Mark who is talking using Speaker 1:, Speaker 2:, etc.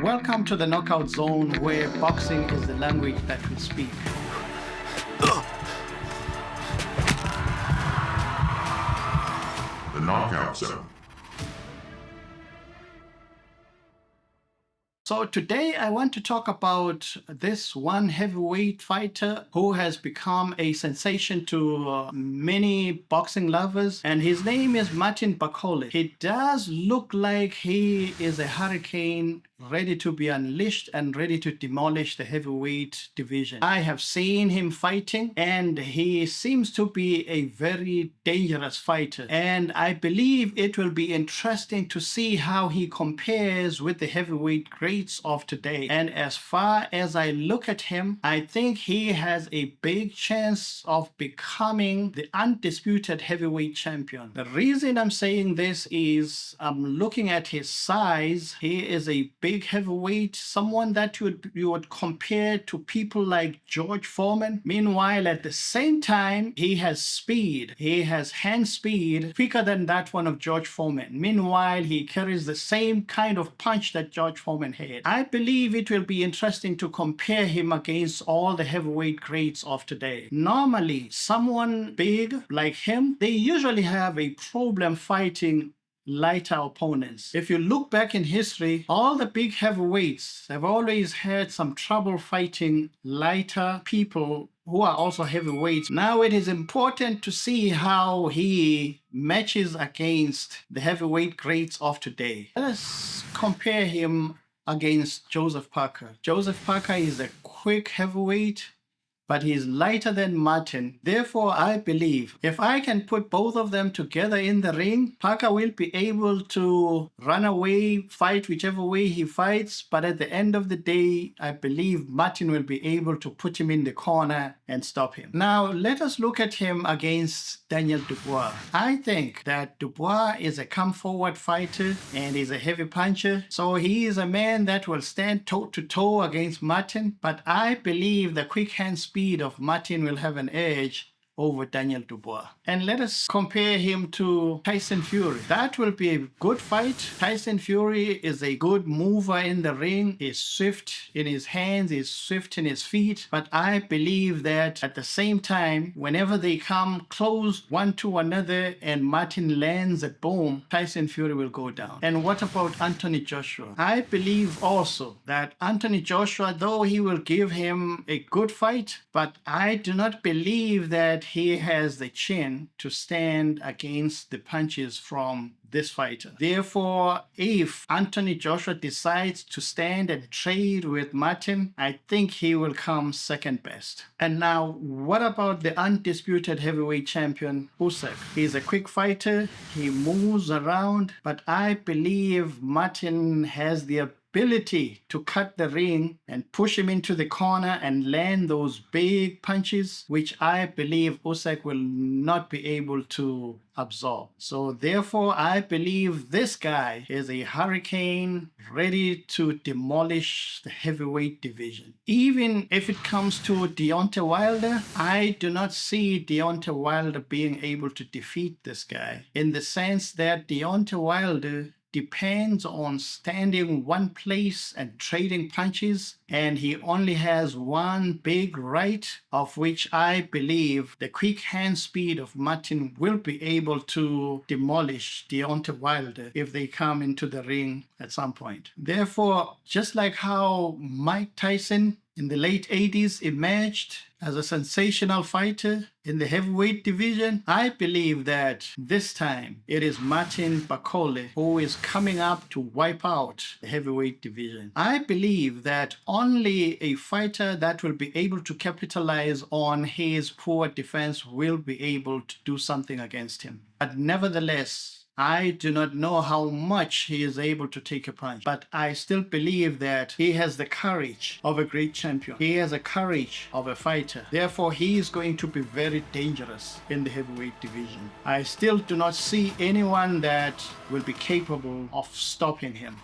Speaker 1: Welcome to the Knockout Zone, where boxing is the language that we speak.
Speaker 2: The Knockout Zone.
Speaker 1: So today I want to talk about this one heavyweight fighter who has become a sensation to many boxing lovers, and his name is Martin Bakole. He does look like he is a hurricane ready to be unleashed and ready to demolish the heavyweight division. I have seen him fighting, and he seems to be a very dangerous fighter, and I believe it will be interesting to see how he compares with the heavyweight greats of today. And as far as I look at him, I think he has a big chance of becoming the undisputed heavyweight champion. The reason I'm saying this is I'm looking at his size. He is a big heavyweight, someone that you would compare to people like George Foreman. Meanwhile, at the same time, he has speed. He has hand speed quicker than that one of George Foreman. Meanwhile, he carries the same kind of punch that George Foreman had. I believe it will be interesting to compare him against all the heavyweight greats of today. Normally, someone big like him, they usually have a problem fighting lighter opponents. If you look back in history, all the big heavyweights have always had some trouble fighting lighter people who are also heavyweights. Now it is important to see how he matches against the heavyweight greats of today. Let us compare him against Joseph Parker. Joseph Parker is a quick heavyweight, but he's lighter than Martin. Therefore, I believe if I can put both of them together in the ring, Parker will be able to run away, fight whichever way he fights. But at the end of the day, I believe Martin will be able to put him in the corner and stop him. Now, let us look at him against Daniel Dubois. I think that Dubois is a come-forward fighter and is a heavy puncher. So he is a man that will stand toe-to-toe against Martin. But I believe the quick hand speed of Martin will have an edge over Daniel Dubois. And let us compare him to Tyson Fury. That will be a good fight. Tyson Fury is a good mover in the ring. He's swift in his hands, he's swift in his feet. But I believe that at the same time, whenever they come close one to another and Martin lands a boom, Tyson Fury will go down. And what about Anthony Joshua? I believe also that Anthony Joshua, though he will give him a good fight, but I do not believe that he has the chin to stand against the punches from this fighter. Therefore, if Anthony Joshua decides to stand and trade with Martin, I think he will come second best. And now, what about the undisputed heavyweight champion, Usyk? He's a quick fighter, he moves around, but I believe Martin has the ability to cut the ring and push him into the corner and land those big punches, which I believe Usyk will not be able to absorb. So therefore, I believe this guy is a hurricane ready to demolish the heavyweight division. Even if it comes to Deontay Wilder, I do not see Deontay Wilder being able to defeat this guy, in the sense that Deontay Wilder depends on standing one place and trading punches, and he only has one big right, of which I believe the quick hand speed of Martin will be able to demolish Deontay Wilder if they come into the ring at some point. Therefore, just like how Mike Tyson in the late 80s emerged as a sensational fighter in the heavyweight division, I believe that this time it is Martin Bakole who is coming up to wipe out the heavyweight division. I believe that only a fighter that will be able to capitalize on his poor defense will be able to do something against him. But nevertheless, I do not know how much he is able to take a punch, but I still believe that he has the courage of a great champion. He has the courage of a fighter. Therefore, he is going to be very dangerous in the heavyweight division. I still do not see anyone that will be capable of stopping him.